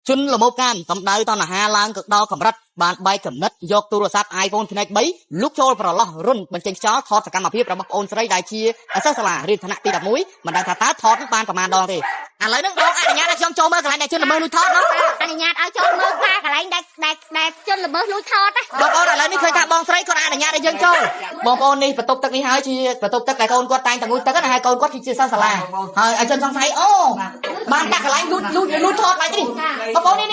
ជន់ល្មមកានកំដៅតណ្ហាឡើងក៏ដល់កម្រិតបានបែកកំណត់យកទូរស័ព្ទ iPhone ផ្នែក3លុកចូលប្រឡោះរុនបញ្ចេញខ្យល់ថតសកម្មភាពរបស់អូនស្រីដែលជាសិស្សសាលារៀនថ្នាក់ទី11មិនដឹងថាតើថតបានប្រមាណដងទេឥឡូវហ្នឹងបងអនុញ្ញាតឲ្យខ្ញុំចូលមើលកន្លែងដែលជន់ល្មើសលួចថតនោះអនុញ្ញាតឲ្យចូលមើលថាកន្លែងដែលជន់ល្មើសលួចថតបងប្អូនឥឡូវនេះឃើញថាបងស្រីគាត់អនុញ្ញាតឲ្យយើងចូលបងប្អូននេះបន្ទប់ទឹកនេះហើយជាបន្ទប់ទឹកដែលកូនគាត់តែងតែងូតទឹកណាហើយកូនគាត់គឺជាសិស្សសាលាហើយឲ្យជនសង្ស័យអូបានដាក់កន្លែងលួចថតឡើងនេះបងប្អូននេះ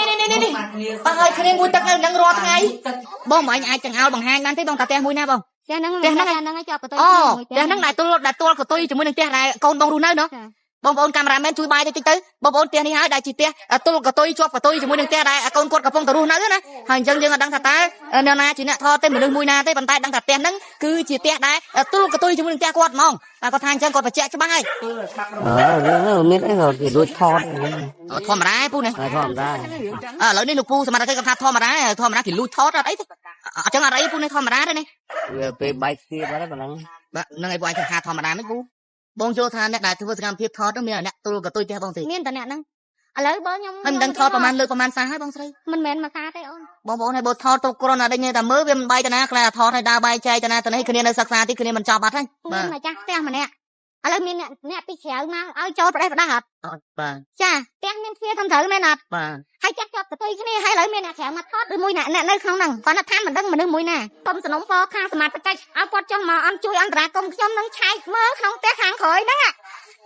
បើឲ្យគ្នាងូតទឹកនៅនឹងរាល់ថ្ងៃបងមិនអាចទាំងអោលបង្ហាញបានទេបងតាផ្ទះមួយណាបងផ្ទះហ្នឹងជាប់កតុយអូផ្ទះហ្នឹងដែលទួលកតុយជាមួយនឹងផ្ទះដែលកូនបងរស់នៅណោះបងប្អូនកាមេរ៉ាមែនជួយបាយតិចទៅបងប្អូនផ្ទះនេះហើយដែលជាផ្ទះទួលកតុយជាប់កតុយជាមួយនឹងផ្ទះដែលកូនគាត់កំពុងតែរស់នៅណាហើយអញ្ចឹងយើងអត់ដឹងថាតើអ្នកណាជាអ្នកថតទេមនុស្សមួយណាទេប៉ុន្តែដឹងថាផ្ទះហ្នឹងគឺជាផ្ទះដែលទួលកតុយជាមួយនឹងផ្ទះគាត់ហ្មងតែគាត់ថាអញ្ចឹងគាត់បញ្ជាក់ច្បាស់ហើយមានអីក៏គេលួចថតធម្មតាពូណាធម្មតាឥឡូវនេះលោកពូសមត្ថកិច្ចគាត់ថាធម្មតាគេលួចថតអត់អីទេអញ្ចឹងអត់អីពូនេះធម្មតាទេនេះវាពេលបែកគ្នាបាត់ហើយប៉ុណ្ណឹងបាទហ្នឹងឯងពូអាចថាធម្មតាមិនពូបងយល់ថាអ្នកដែលធ្វើសកម្មភាពថតនោះមានអ្នកទួលកតុយផ្ទះបងទេមានតែអ្នកហ្នឹងឥឡូវបើខ្ញុំមិនដឹងថតប្រហែលលើកប្រហែលសារហើយបងស្រីមិនមែនមួយសារទេអូនបងប្អូនឲ្យបើថតទៅគ្រាន់តែដេញតែមើលវាមិនបាយតាណាខ្លាថតឲ្យដើរបាយចែកតាណាទៅនេះគ្នានៅសិក្សាទីគ្នាមិនចប់បាត់ហើយបាទម្ចាស់ផ្ទះម្នាក់ឥឡូវមានអ្នកពីក្រៅមកឲ្យចូលប្រទេសប្រដាស់អត់បាទចាផ្ទះមានទ្វារធំត្រូវមែនអត់បាទហើយចាស់ជាប់កតុយគ្នាហើយឥឡូវមានអ្នកក្រៅមកថតឬមួយអ្នកនៅក្នុងហ្នឹងគាត់ថាមិនដឹងមនុស្សមួយណាកុំសំណុំពរខាងសមត្ថកិច្ចឲ្យគាត់ចុះមកអន់ជួយអន្តរាគមខ្ញុំនឹងឆែកមើលក្នុងផ្ទះខាងក្រោយហ្នឹង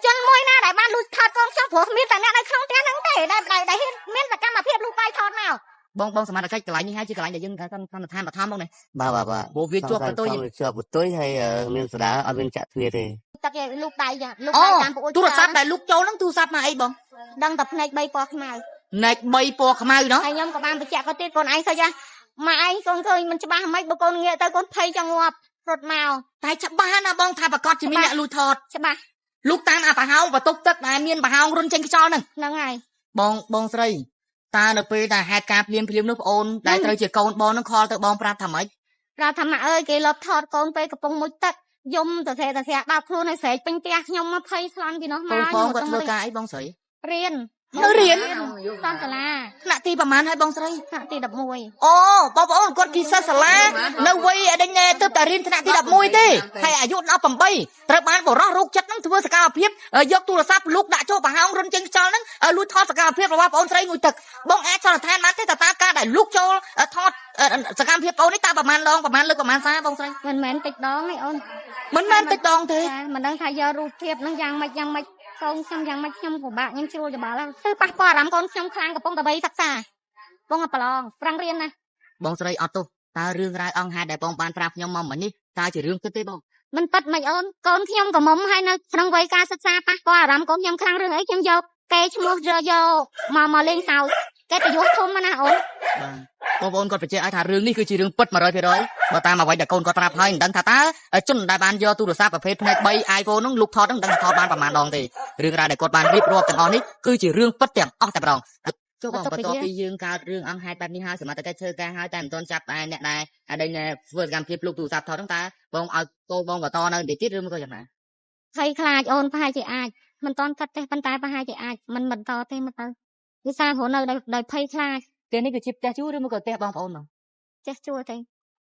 ជនមួយណាដែលបានលួចថតកូនខ្ញុំព្រោះមានតែអ្នកនៅក្នុងផ្ទះហ្នឹងទេដែលមានសកម្មភាពលួចបាយថតមកបងសមត្ថកិច្ចកន្លែងនេះហើយជាកន្លែងដែលយើងតាមឋានបឋមបងនេះបាទព្រោះវាជាប់កតុយហើយមានស្ដារអត់មានចាក់ទ្វារទេទឹកឯលូកដៃលូកដៃតាមពួកទូរស័ព្ទដែលលូកចូលហ្នឹងទូរស័ព្ទមកអីបងដឹងតែភ្នែក3ពណ៌ខ្មៅភ្នែក3ពណ៌ខ្មៅណោះហើយខ្ញុំក៏បានបញ្ជាក់គាត់ទៀតកូនឯងសុចម៉ាឯងកូនឃើញមិនច្បាស់ហ្មងបើកូនងាកទៅកូនភ័យចង់ងាប់រត់មកតែច្បាស់ណាបងថាប្រកាសជាមានអ្នកលួចថតច្បាស់លូកតាមអាប្រហោងបន្ទប់ទឹកដែលមានប្រហោងរុនចេញខ្យល់ហ្នឹងហើយបងស្រីតើនៅពេលដែលហេតុការណ៍ភ្លាមនោះប្អូនដែលត្រូវជាកូនបងនឹងខលទៅបងប្រាប់ថាម៉េចប្រាប់ថាម៉ាក់អើយគេលបថតកូនពេលកំពុងមុជទឹកយំទៅស្រាដល់ខ្លួនឲ្យស្រែកពេញផ្ទះខ្ញុំមកភ័យស្លន់ពីនោះមកបងគាត់ធ្វើការអីបងស្រីរៀនរៀនសាសាលាថ្នាក់ទីប្រហែលហើយបងស្រីថ្នាក់ទី11អូបងប្អូនគាត់គិសិស្សសាលានៅវ័យដេញទៅតែរៀនថ្នាក់ទី11ទេហើយអាយុ18ត្រូវបានបរោះរូបចិត្តនឹងធ្វើសកម្មភាពយកទូរស័ព្ទលូកដាក់ចូលប្រហោងរុនចេញខ្យល់នឹងលួចថតសកម្មភាពរបស់បងស្រីងួយទឹកបងអាចសន្និដ្ឋានបានទេតើការដែលលូកចូលថតសកម្មភាពបងនេះតើប្រហែលដងប្រហែលលើកប្រហែលសារបងស្រីមិនមែនតិចដងទេអូនមិនមែនតិចដងទេមិនដឹងថាយករូបភាពនឹងយ៉ាងម៉េចកូនខ្ញុំយ៉ាងម៉េចខ្ញុំពិបាកខ្ញុំជ្រួលច្បល់ទៅប៉ះពាល់អារម្មណ៍កូនខ្ញុំខ្លាំងកំពុងតែបីសិក្សាបងប្រឡងប្រាំងរៀនណាបងស្រីអត់ទោសតើរឿងរ៉ាវអង្គហេតុដែលបងបានប្រាប់ខ្ញុំមកមិញនេះតើជារឿងពិតទេបងមិនពិតមិនអូនកូនខ្ញុំកំមុំហើយនៅក្នុងវ័យការសិក្សាប៉ះពាល់អារម្មណ៍កូនខ្ញុំខ្លាំងរឿងអីខ្ញុំយកគេឈ្មោះយកមកលេងសើចគេប្រយុទ្ធធំណាអូនបងប្អូនគាត់បញ្ជាក់ឲ្យថារឿងនេះគឺជារឿងពិត 100% បើតាមអ្វីដែលកូនគាត់ប្រាប់ហើយមិនដឹងថាតើជនដែលបានយកទូរស័ព្ទប្រភេទភ្នែក3 iPhone ហ្នឹងលុកថតហ្នឹងដឹងថាថតបានប្រមាណដងទេរឿងរ៉ាវដែលគាត់បានរៀបរាប់ទាំងអស់នេះគឺជារឿងពិតទាំងអស់តែម្ដងចុះបងបន្ទាប់ពីយើងកើតរឿងអង្គហេតុបែបនេះហើយសមត្ថកិច្ចធ្វើការហើយតែមិនទាន់ចាប់តែអ្នកដែលធ្វើសកម្មភាពលុកទូរស័ព្ទថតហ្នឹងតើបងឲ្យកូនបងបន្តនៅបន្តិចទៀតឬមិនក៏យ៉ាងណាហើយខ្លាចអូនប្រហែលជាអាចមិនទាន់កាត់ទេប៉ុន្តែប្រហែលជាអាចមិនបន្តទេមកទៅវិសាព្រោះនៅដោយភ័យខ្លាចផ្ទះនេះគឺជាផ្ទះជួលឬមកក៏ផ្ទះបងប្អូនបងផ្ទះជួលទេ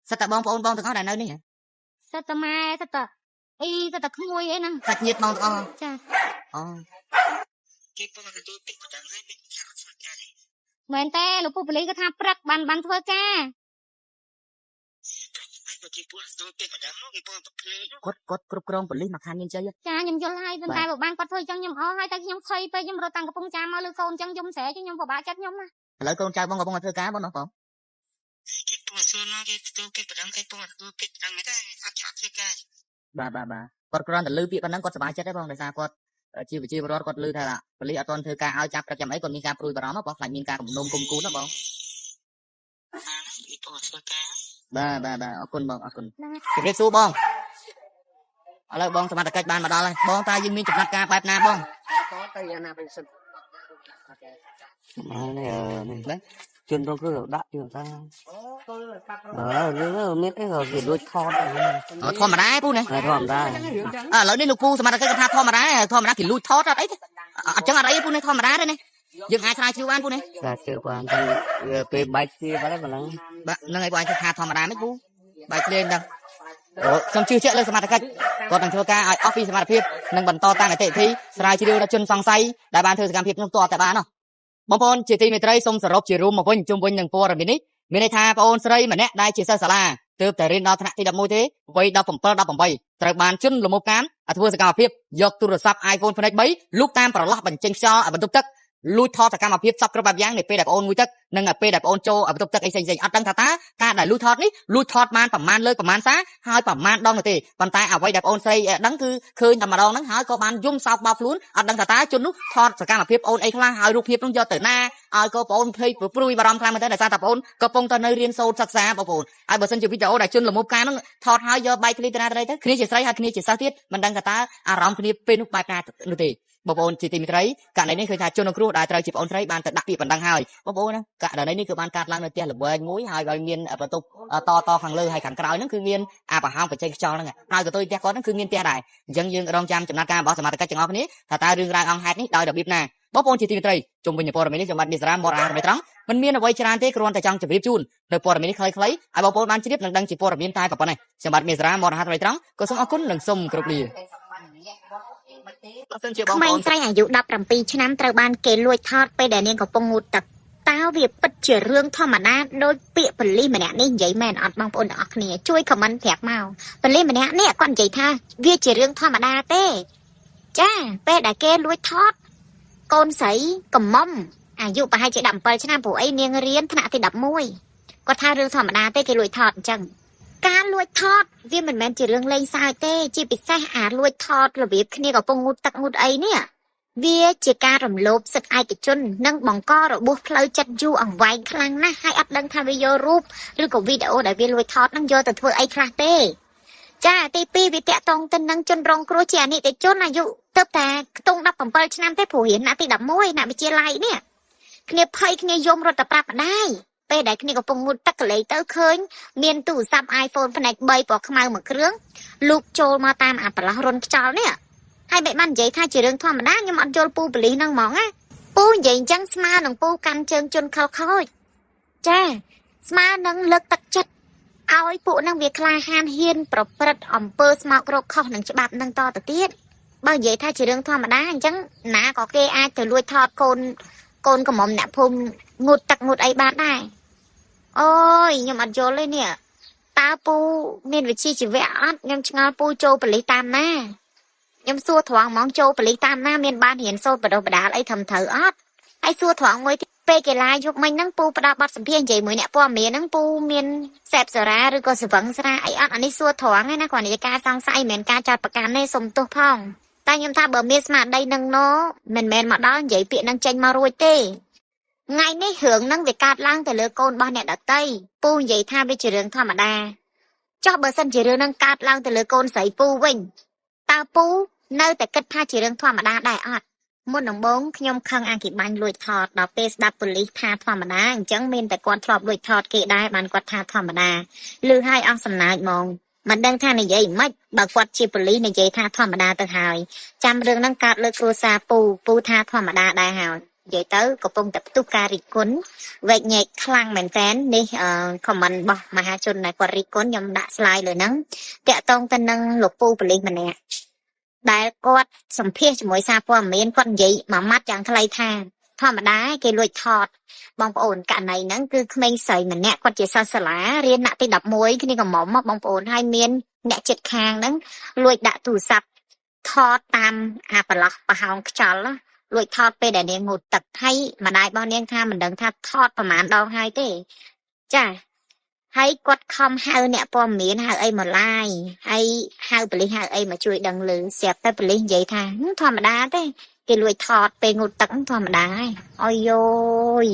សិតតែបងប្អូនបងទាំងអស់ដែលនៅនេះសិតតែម៉ែសិតតែសិតតែក្មួយអីហ្នឹងសាច់ញាតិបងទាំងអស់ចាអូគេពងទៅទូតិចទៅហើយមិនចាក់ធ្វើការទេមែនទេលោកពូប៉ូលីសគាត់ថាព្រឹកបានធ្វើការគេពងទៅទូតិចទៅហើយគេពងទៅភ្លេងគាត់គ្រប់គ្រងប៉ូលីសមកខាងមានជ័យចាខ្ញុំយល់ហើយប៉ុន្តែបើបានគាត់ធ្វើអញ្ចឹងខ្ញុំអស់ហើយតែខ្ញុំភ័យពេកខ្ញុំរត់តាំងកំពង់ចាមមកលើកូនអញ្ចឹងយំស្រែកខ្ញុំពិបាកចិត្តខ្ញុំណាឥឡូវកូនចៅបងកំពុងធ្វើការបងណោះបងគេពងសួរគេទៅគេប្រដឹងគេពងទៅគេប្រដឹងមិនដែរអត់ចាក់ធ្វើការបាទគាត់គ្រាន់តែលើពាក្យប៉ុណ្ណឹងគាត់សប្បាយចិត្តទេបងដោយសារគាត់ជាវិជាបរដ្ឋគាត់លើថាប៉ូលីសអត់ទាន់ធ្វើការឲ្យចាប់ព្រឹកចាំអីគាត់មានការព្រួយបារម្ភបងខ្លាចមានការគំនុំគុំគូនណាបងគេពងធ្វើការបាទអរគុណបងអរគុណជម្រាបសួរបងឥឡូវបងសមត្ថកិច្ចបានមកដល់ហើយបងតើយើងមានចំណាត់ការបែបណាបងទៅយ៉ាងណាវិញសិននេះជន់រងគឺដាក់ជឿថាមានអីក៏គេលួចថតធម្មតាពូណាធម្មតាឥឡូវនេះលោកពូសមត្ថកិច្ចគាត់ថាធម្មតាគេលួចថតអត់អីទេអញ្ចឹងអត់អីពូនេះធម្មតាទេណា យើងអាចស្រាវជ្រាវបានពូនេះ là chưa quan về bạch gì vào đấy mà nó បាទនឹងឯងបងអាចថាធម្មតាមិនពូបែកលេងដឹងអូសូមជឿជាក់លើសមត្ថកិច្ចគាត់នឹងធ្វើការឲ្យអស់ពីសមត្ថភាពនិងបន្តតាមនីតិវិធីស្រាវជ្រាវដល់ជនសង្ស័យដែលបានធ្វើសកម្មភាពនោះតតែបានណោះបងប្អូនជាទីមេត្រីសូមសរុបជារួមមកវិញជុំវិញនឹងព័ត៌មាននេះមានន័យថាបងអូនស្រីម្នាក់ដែលជាសិស្សសាលាទើបតែរៀនដល់ថ្នាក់ទី11ទេវ័យ17 18ត្រូវបានជនល្មើសកានធ្វើសកម្មភាពយកទូរស័ព្ទ iPhone ផ្នែក3លូកតាមប្រឡោះបញ្ចេញខ្យល់បន្ទប់ទឹកលួចថតសកម្មភាពសពគ្រប់បែបយ៉ាងនៅពេលដែលបងអូនងូយទឹកនិងពេលដែលបងអូនចូលបន្ទប់ទឹកអីផ្សេងៗអត់ដឹងថាតើការដែលលួចថតនេះលួចថតបានប្រមាណលើកប្រមាណសារហើយប្រមាណដងនោះទេប៉ុន្តែអ្វីដែលបងអូនស្រីដឹងគឺឃើញតែម្ដងហ្នឹងហើយក៏បានយំសោកបោកខ្លួនអត់ដឹងថាតើជននោះថតសកម្មភាពបងអូនអីខ្លះហើយរូបភាពនោះយកទៅណាឲ្យក៏បងអូនភ័យព្រួយបារម្ភខ្លាំងមែនទែនដោយសារតែបងអូនកំពុងតែនៅរៀនសូត្រសិក្សាបងប្អូនហើយបើសិនជាវីដេអូដែលជនល្មើសការហ្នឹងថតហើយយកបែកឃ្លីទៅណាទៅគ្នាជាស្រីហើយគ្នាជាសិស្សទៀតមិនដឹងថាតើអារម្មណ៍គ្នាពេលនោះបែបណានោះទេបងប្អូនជាទីមេត្រីករណីនេះឃើញថាជនរងគ្រោះដែលត្រូវជាបងអូនស្រីបានទៅដាក់ពាក្យបណ្ដឹងហើយបងប្អូនណាករណីនេះគឺបានកើតឡើងនៅផ្ទះល្បែងមួយហើយឲ្យមានបន្ទប់តខាងលើហើយខាងក្រោយហ្នឹងគឺមានអាប្រហោងបច្ចេកខ្យល់ហ្នឹងហើយក៏ទៅផ្ទះគាត់ហ្នឹងគឺមានផ្ទះដែរអញ្ចឹងយើងរងចាំចំណាត់ការរបស់សមាជិកទាំងអស់គ្នាថាតើរឿងរ៉ាវអង្គហេតុនេះដោយរបៀបណាបងប្អូនជាទីមេត្រីជុំវិញព័ត៌មាននេះខ្ញុំបាទមានសារ៉ាមកអានមិនត្រង់មិនមានអ្វីច្រើនទេគ្រាន់តែចង់ជម្រាបជូននៅព័ត៌មាននេះខ្លីៗឲ្យបងប្អូនបានជ្រាបនិងដឹងជាព័ត៌មានតែប៉ុណ្ណេះខ្ញុំបាទមានសារ៉ាមកអានមិនត្រង់ក៏សូមអរគុណនិងសូមគោរពលាបើសិនជាបងប្អូន ស្រីអាយុ17ឆ្នាំត្រូវបានគេលួចថតពេលដែលនាងកំពុងងូតទឹកតើវាពិតជារឿងធម្មតាដោយពាក្យប៉ូលីសម្នាក់នេះនិយាយមែនអត់បងប្អូនទាំងអស់គ្នាជួយខមមិនប្រាប់មកប៉ូលីម្នាក់នេះគាត់និយាយថាវាជារឿងធម្មតាទេចាពេលដែលគេលួចថតកូនស្រីកំមុំអាយុប្រហែលជា17ឆ្នាំព្រោះអីនាងរៀនថ្នាក់ទី11គាត់ថារឿងធម្មតាទេគេលួចថតអញ្ចឹងការលួចថតវាមិនមែនជារឿងលេងសើចទេជាពិសេសអាលួចថតរបៀបគ្នាកំពុងងូតទឹកងូតអីនេះវាជាការរំលោភសិទ្ធិឯកជននិងបង្ករបួសផ្លូវចិត្តយូរអង្វែងខ្លាំងណាស់ហើយអត់ដឹងថាវាយករូបឬក៏វីដេអូដែលវាលួចថតនឹងយកទៅធ្វើអីខ្លះទេចាទី2វាតាក់ទងទៅនឹងជនរងគ្រោះជាអនិច្ចជនអាយុទៅតែខ្ទង់17ឆ្នាំទេព្រោះរៀនថ្នាក់ទី11អ្នកវិទ្យាល័យនេះគ្នាភ័យគ្នាយំរត់ទៅប្រាប់ម្ដាយពេលដែលគ្នាកំពុងងូតទឹកកលេទៅឃើញមានទូរស័ព្ទ iPhone ផ្នែក3ពណ៌ខ្មៅមួយគ្រឿងលូកចូលមកតាមអាប្រឡោះរុនខ្យល់នេះហើយបែបបាននិយាយថាជារឿងធម្មតាខ្ញុំអត់យល់ពូប៉ូលីសហ្នឹងហ្មងណាពូនិយាយអញ្ចឹងស្មើនឹងពូកាន់ជើងជនខលខូចចាស្មើនឹងលើកទឹកចិត្តឲ្យពួកហ្នឹងវាក្លាហានហ៊ានប្រព្រឹត្តអំពើស្មោករកខុសនឹងច្បាប់នឹងតទៅទៀតបើនិយាយថាជារឿងធម្មតាអញ្ចឹងណាក៏គេអាចទៅលួចថតកូនកំមុំអ្នកភូមិងូតទឹកងូតអីបានដែរអូយខ្ញុំអត់យល់ទេនេះតើពូមានវិជ្ជាជីវៈអត់ខ្ញុំឆ្ងល់ពូចូលប៉ូលីសតាមណាខ្ញុំសួរត្រង់ហ្មងចូលប៉ូលីសតាមណាមានបានរៀនសូត្របដិបដាលអីត្រឹមត្រូវអត់ហើយសួរត្រង់មួយពេលកីឡាយកមិញហ្នឹងពូផ្ដល់បទសម្ភាសន៍និយាយមួយអ្នកព័ត៌មានហ្នឹងពូមានសេពសារាឬក៏សវឹងស្រាអីអត់អានេះសួរត្រង់ហ្នឹងណាគ្រាន់តែការសង្ស័យមិនមែនការចាត់ប្រកាន់ទេសុំទោសផងតែខ្ញុំថាបើមានស្មារតីនឹងណមិនមែនមកដល់និយាយពាក្យហ្នឹងចេញមករួចទេថ្ងៃនេះរឿងហ្នឹងវាកើតឡើងទៅលើកូនរបស់អ្នកដតីពូនិយាយថាវាជារឿងធម្មតាចុះបើសិនជារឿងហ្នឹងកើតឡើងទៅលើកូនស្រីពូវិញតើពូនៅតែគិតថាជារឿងធម្មតាដែរអត់មុនដំបូងខ្ញុំខឹងអាគីបាញ់លួចថតដល់ពេលស្ដាប់ប៉ូលីសថាធម្មតាអញ្ចឹងមានតែគាត់ធ្លាប់លួចថតគេដែរបានគាត់ថាធម្មតាឮឲ្យអស់សំណើចហ្មងមិនដឹងថានិយាយមិនបើគាត់ជាប៉ូលីសនិយាយថាធម្មតាទៅហើយចាំរឿងហ្នឹងកើតលើគ្រួសារពូថាធម្មតាដែរហើយនិយាយទៅកំពុងតែផ្ទុះការរិះគន់វែកញែកខ្លាំងមែនតើនេះខមមិនរបស់មហាជនដែលគាត់រិះគន់ខ្ញុំដាក់ស្លាយលើហ្នឹងតាក់ទងទៅនឹងលោកពូប៉ូលីសម្នាក់ដែលគាត់សម្ភាសជាមួយសារព័ត៌មានគាត់និយាយមួយម៉ាត់យ៉ាងខ្លីថាធម្មតាគេលួចថតបងប្អូនករណីហ្នឹងគឺក្មេងស្រីម្នាក់គាត់ជាសិស្សសាលារៀនថ្នាក់ទី11គ្នាកំមុំមកបងប្អូនហើយមានអ្នកចិត្តខាងហ្នឹងលួចដាក់ទូរស័ព្ទថតតាមអាប្រឡោះប្រហោងខ្យល់លួចថតពេលដែលនាងងូតទឹកហើយម្ដាយរបស់នាងថាមិនដឹងថាថតប្រហែលដងហើយទេចាហើយគាត់ខំហៅអ្នកព័ត៌មានហៅអីមកឡាយហើយហៅប៉ូលីសហៅអីមកជួយដឹងលឺស្រាប់តែប៉ូលីសនិយាយថាធម្មតាទេគេលួចថតពេលងូតទឹកធម្មតាហើយអយយ